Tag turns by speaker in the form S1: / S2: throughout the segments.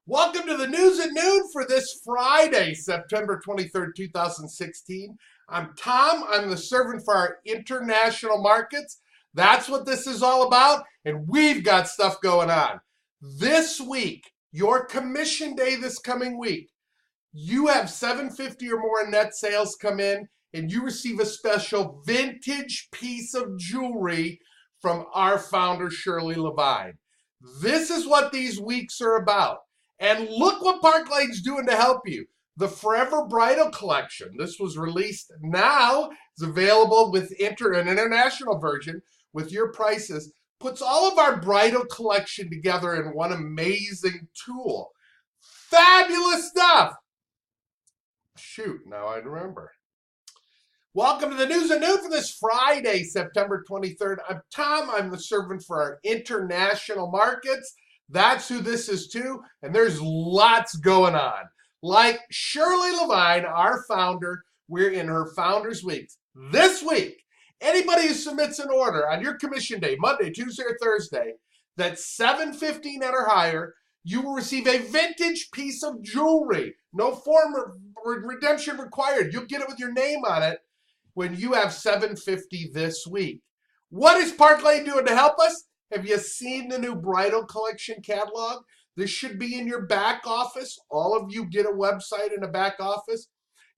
S1: Welcome to the News at Noon for this Friday, September 23rd, 2016. I'm Tom. I'm the servant for our international markets. That's what this is all about, and we've got stuff going on. This week, your commission day this coming week, you have 750 or more in net sales come in, and you receive a special vintage piece of jewelry from our founder, Shirley Levine. This is what these weeks are about. And look what Park Lane's doing to help you. The Forever Bridal Collection. This was released now. It's available with an international version with your prices. Puts all of our bridal collection together in one amazing tool. Fabulous stuff. Shoot, now I remember. Welcome to the News at Noon for this Friday, September 23rd. I'm Tom. I'm the servant for our international markets. That's who this is too, and there's lots going on. Like Shirley Levine, our founder, we're in her Founders Week. This week, anybody who submits an order on your commission day, Monday, Tuesday, or Thursday, that's $7.15 or higher, you will receive a vintage piece of jewelry. No form of redemption required. You'll get it with your name on it when you have $7.50 this week. What is Park Lane doing to help us? Have you seen the new bridal collection catalog? This should be in your back office. All of you get a website in a back office.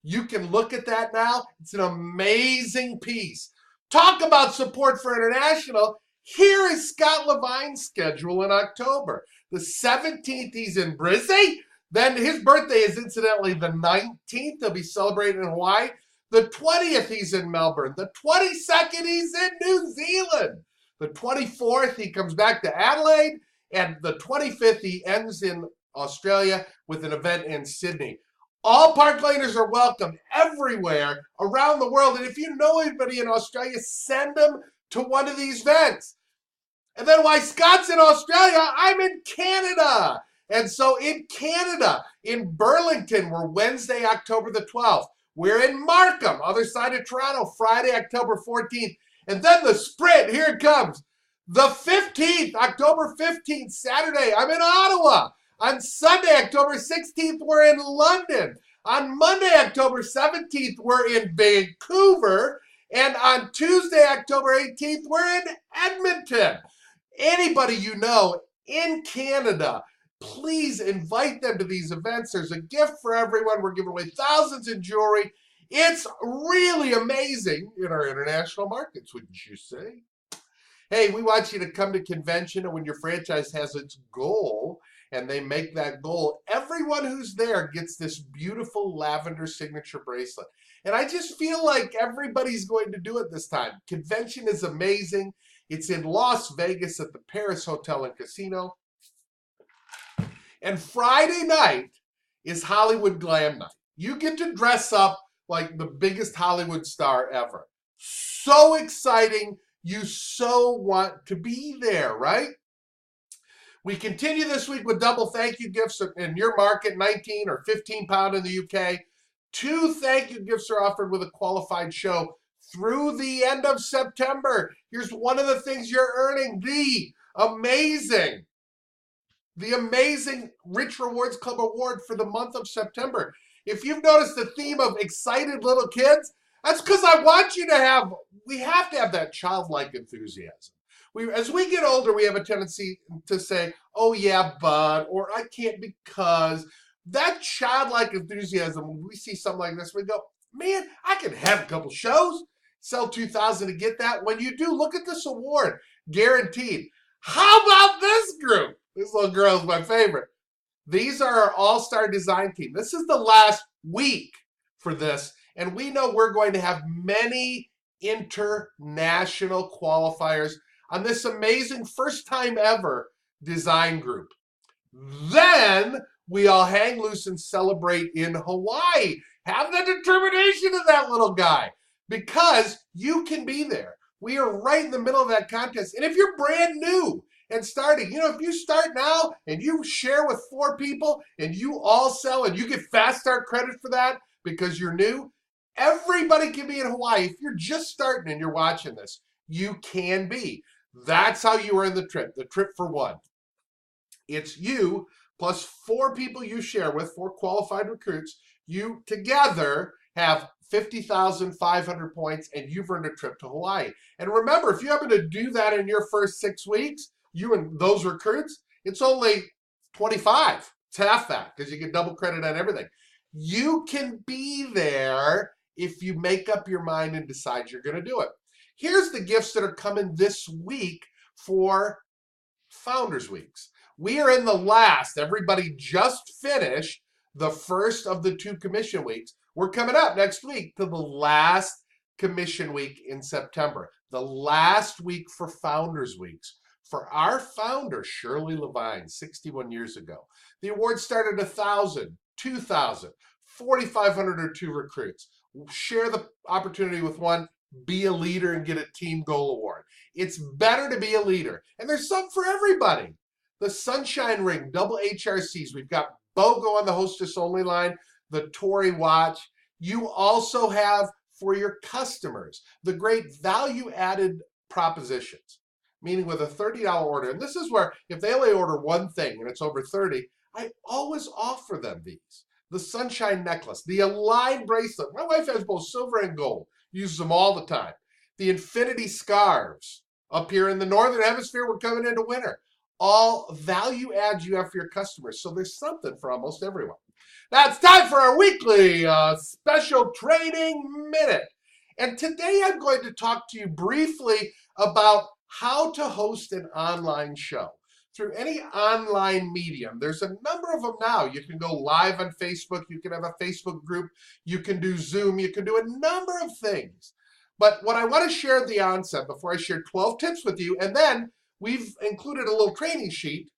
S1: You can look at that now. It's an amazing piece. Talk about support for international. Here is Scott Levine's schedule in October. The 17th, he's in Brizzy. Then his birthday is incidentally the 19th. He'll be celebrating in Hawaii. The 20th, he's in Melbourne. The 22nd, he's in New Zealand. The 24th, he comes back to Adelaide, and the 25th, he ends in Australia with an event in Sydney. All Park Laners are welcome everywhere around the world, and if you know anybody in Australia, send them to one of these events. And then while Scott's in Australia, I'm in Canada. And so in Canada, in Burlington, we're Wednesday, October the 12th. We're in Markham, other side of Toronto, Friday, October 14th. And then the sprint, here it comes. The 15th, October 15th, Saturday, I'm in Ottawa. On Sunday, October 16th, we're in London. On Monday, October 17th, we're in Vancouver. And on Tuesday, October 18th, we're in Edmonton. Anybody you know in Canada, please invite them to these events. There's a gift for everyone. We're giving away thousands in jewelry. It's really amazing in our international markets, wouldn't you say? Hey, we want you to come to convention, and when your franchise has its goal and they make that goal, everyone who's there gets this beautiful lavender signature bracelet. And I just feel like everybody's going to do it this time. Convention is amazing. It's in Las Vegas at the Paris Hotel and Casino. And Friday night is Hollywood Glam Night. You get to dress up like the biggest Hollywood star ever. So exciting. You so want to be there, right? We continue this week with double thank you gifts in your market, 19 or 15 pound in the UK. 2 thank you gifts are offered with a qualified show through the end of September. Here's one of the things you're earning, the amazing Rich Rewards Club Award for the month of September. If you've noticed the theme of excited little kids, that's because I want you to we have to have that childlike enthusiasm. As we get older, we have a tendency to say, oh yeah, but, or I can't because. That childlike enthusiasm, when we see something like this, we go, man, I can have a couple shows, sell 2,000 to get that. When you do, look at this award, guaranteed. How about this group? This little girl is my favorite. These are our all-star design team. This is the last week for this, and we know we're going to have many international qualifiers on this amazing first time ever design group. Then we all hang loose and celebrate in Hawaii. Have the determination of that little guy because you can be there. We are right in the middle of that contest. And if you're brand new and starting, if you start now and you share with 4 people and you all sell and you get fast start credit for that because you're new, everybody can be in Hawaii. If you're just starting and you're watching this, you can be. That's how you earn the trip for one. It's you plus 4 people you share with, 4 qualified recruits. You together have 50,500 points, and you've earned a trip to Hawaii. And remember, if you happen to do that in your first 6 weeks, you and those recruits, it's only 25. It's half that because you get double credit on everything. You can be there if you make up your mind and decide you're going to do it. Here's the gifts that are coming this week for Founders Weeks. We are in the last. Everybody just finished the first of the 2 commission weeks. We're coming up next week to the last commission week in September, the last week for Founders Weeks. For our founder, Shirley Levine, 61 years ago, the award started 1,000, 2,000, 4,500 or 2 recruits. Share the opportunity with one, be a leader and get a team goal award. It's better to be a leader. And there's some for everybody. The Sunshine Ring, double HRCs. We've got BOGO on the hostess only line, the Tory watch. You also have for your customers, the great value added propositions, meaning with a $30 order. And this is where if they only order one thing and it's over 30, I always offer them these. The Sunshine Necklace, the Align Bracelet. My wife has both silver and gold, uses them all the time. The Infinity Scarves. Up here in the Northern Hemisphere, we're coming into winter. All value adds you have for your customers. So there's something for almost everyone. Now it's time for our weekly special training minute. And today I'm going to talk to you briefly about how to host an online show. Through any online medium, there's a number of them now. You can go live on Facebook, you can have a Facebook group, you can do Zoom, you can do a number of things. But what I want to share at the onset, before I share 12 tips with you, and then we've included a little training sheet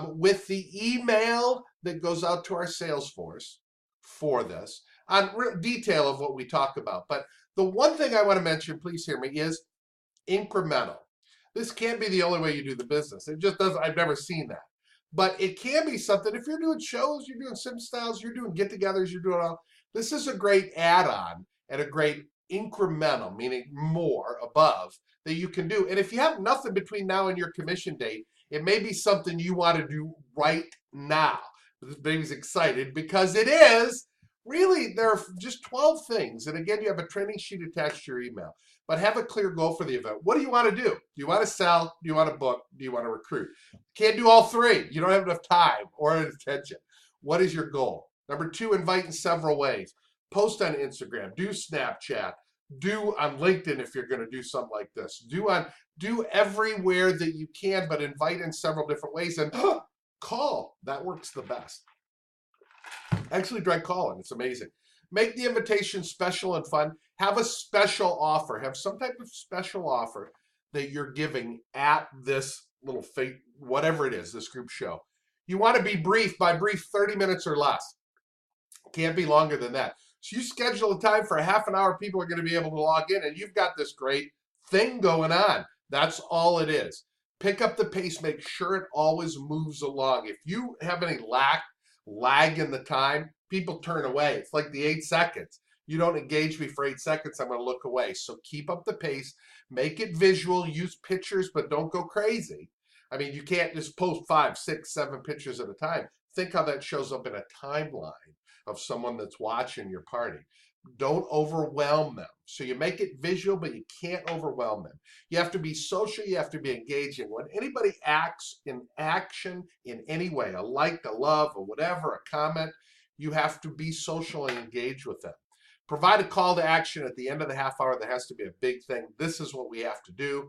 S1: with the email that goes out to our sales force for this, on detail of what we talk about. But the one thing I want to mention, please hear me, is incremental. This can't be the only way you do the business. It just doesn't. I've never seen that. But it can be something. If you're doing shows, you're doing sim styles, you're doing get-togethers, you're doing all. This is a great add-on and a great incremental, meaning more above, that you can do. And if you have nothing between now and your commission date, it may be something you want to do right now. This baby's excited because it is. Really, there are just 12 things. And again, you have a training sheet attached to your email. But have a clear goal for the event. What do you want to do? Do you want to sell? Do you want to book? Do you want to recruit? Can't do all 3. You don't have enough time or attention. What is your goal? Number 2, invite in several ways. Post on Instagram. Do Snapchat. Do on LinkedIn if you're going to do something like this. Do everywhere that you can, but invite in several different ways. And call. That works the best. Actually, try calling. It's amazing. Make the invitation special and fun. Have a special offer. Have some type of special offer that you're giving at this little fate, whatever it is, this group show. You want to be brief. By brief, 30 minutes or less. Can't be longer than that. So you schedule a time for a half an hour. People are going to be able to log in, and you've got this great thing going on. That's all it is. Pick up the pace. Make sure it always moves along. If you have any lag in the time, people turn away. It's like the 8 seconds. You don't engage me for 8 seconds, I'm going to look away. So keep up the pace. Make it visual. Use pictures, but don't go crazy. I mean, you can't just post 5, 6, 7 pictures at a time. Think how that shows up in a timeline of someone that's watching your party. Don't overwhelm them. So you make it visual, but you can't overwhelm them. You have to be social. You have to be engaging. When anybody acts in action in any way, a like, a love, or whatever, a comment, you have to be social and engage with them. Provide a call to action at the end of the half hour. That has to be a big thing. This is what we have to do.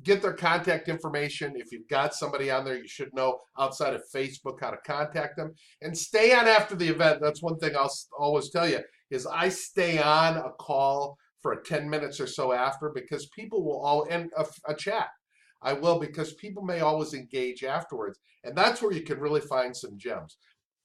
S1: Get their contact information. If you've got somebody on there, you should know outside of Facebook how to contact them. And stay on after the event. That's one thing I'll always tell you, is I stay on a call for 10 minutes or so after, because people will all, and a chat. I will, because people may always engage afterwards. And that's where you can really find some gems.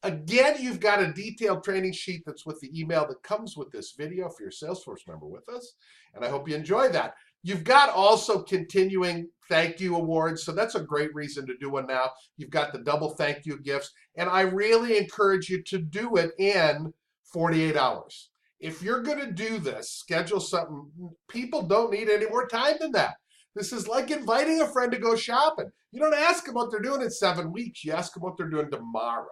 S1: Again, you've got a detailed training sheet that's with the email that comes with this video for your Salesforce member with us. And I hope you enjoy that. You've got also continuing thank you awards. So that's a great reason to do one now. You've got the double thank you gifts. And I really encourage you to do it in 48 hours. If you're going to do this, schedule something. People don't need any more time than that. This is like inviting a friend to go shopping. You don't ask them what they're doing in 7 weeks. You ask them what they're doing tomorrow.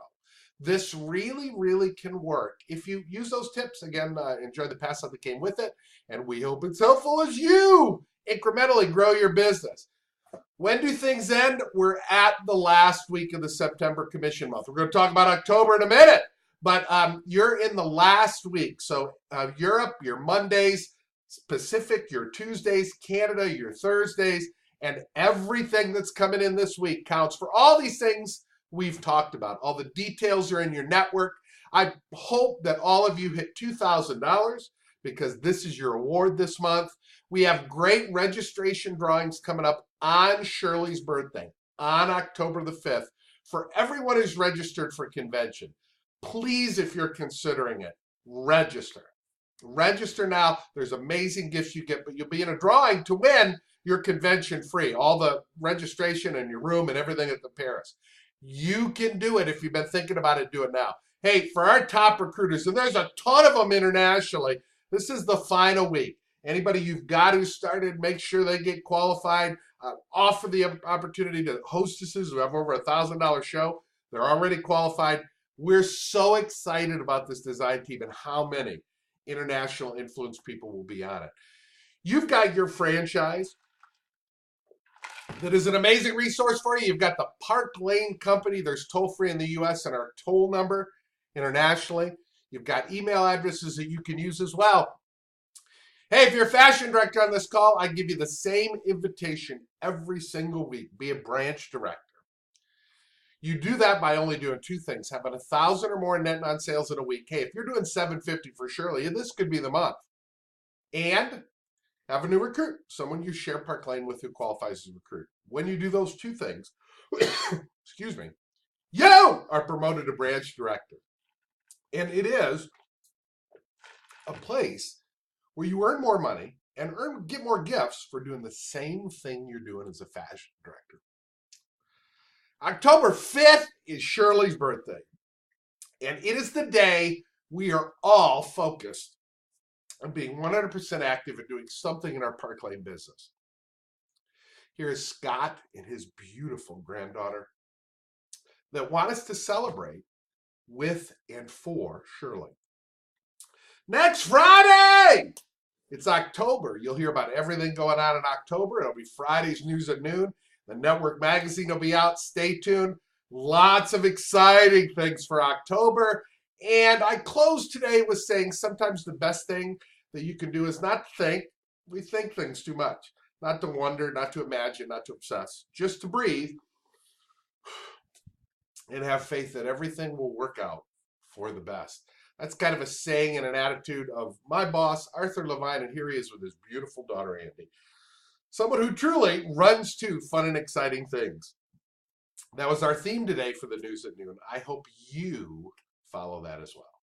S1: This really, really can work. If you use those tips, again, enjoy the pass that came with it. And we hope it's helpful as you incrementally grow your business. When do things end? We're at the last week of the September commission month. We're going to talk about October in a minute, but you're in the last week. So Europe, your Mondays, Pacific, your Tuesdays, Canada, your Thursdays, and everything that's coming in this week counts for all these things we've talked about. All the details are in your network. I hope that all of you hit $2,000 because this is your award this month. We have great registration drawings coming up on Shirley's birthday on October the 5th for everyone who's registered for convention. Please, if you're considering it, register. Register now. There's amazing gifts you get, but you'll be in a drawing to win your convention free. All the registration and your room and everything at the Paris. You can do it if you've been thinking about it, do it now. Hey, for our top recruiters, and there's a ton of them internationally, this is the final week. Anybody you've got who started, make sure they get qualified. Offer the opportunity to hostesses who have over $1,000 show. They're already qualified. We're so excited about this design team and how many international influence people will be on it. You've got your franchise that is an amazing resource for you. You've got the Park Lane Company. There's toll-free in the U.S. and our toll number internationally. You've got email addresses that you can use as well. Hey, if you're a fashion director on this call, I give you the same invitation every single week. Be a branch director. You do that by only doing two things. Having 1,000 or more net non-sales in a week. Hey, if you're doing 750 for Shirley, this could be the month. And have a new recruit, someone you share Park Lane with who qualifies as a recruit. When you do those two things, excuse me, you are promoted to branch director. And it is a place where you earn more money and get more gifts for doing the same thing you're doing as a fashion director. October 5th is Shirley's birthday. And it is the day we are all focused on being 100% active and doing something in our Park Lane business. Here is Scott and his beautiful granddaughter that want us to celebrate with and for Shirley. Next Friday, it's October. You'll hear about everything going on in October. It'll be Friday's News at Noon. The network magazine will be out. Stay tuned. Lots of exciting things for October. And I close today with saying sometimes the best thing that you can do is not think. We think things too much. Not to wonder, not to imagine, not to obsess. Just to breathe and have faith that everything will work out for the best. That's kind of a saying and an attitude of my boss, Arthur Levine, and here he is with his beautiful daughter, Andy. Someone who truly runs to fun and exciting things. That was our theme today for the News at Noon. I hope you follow that as well.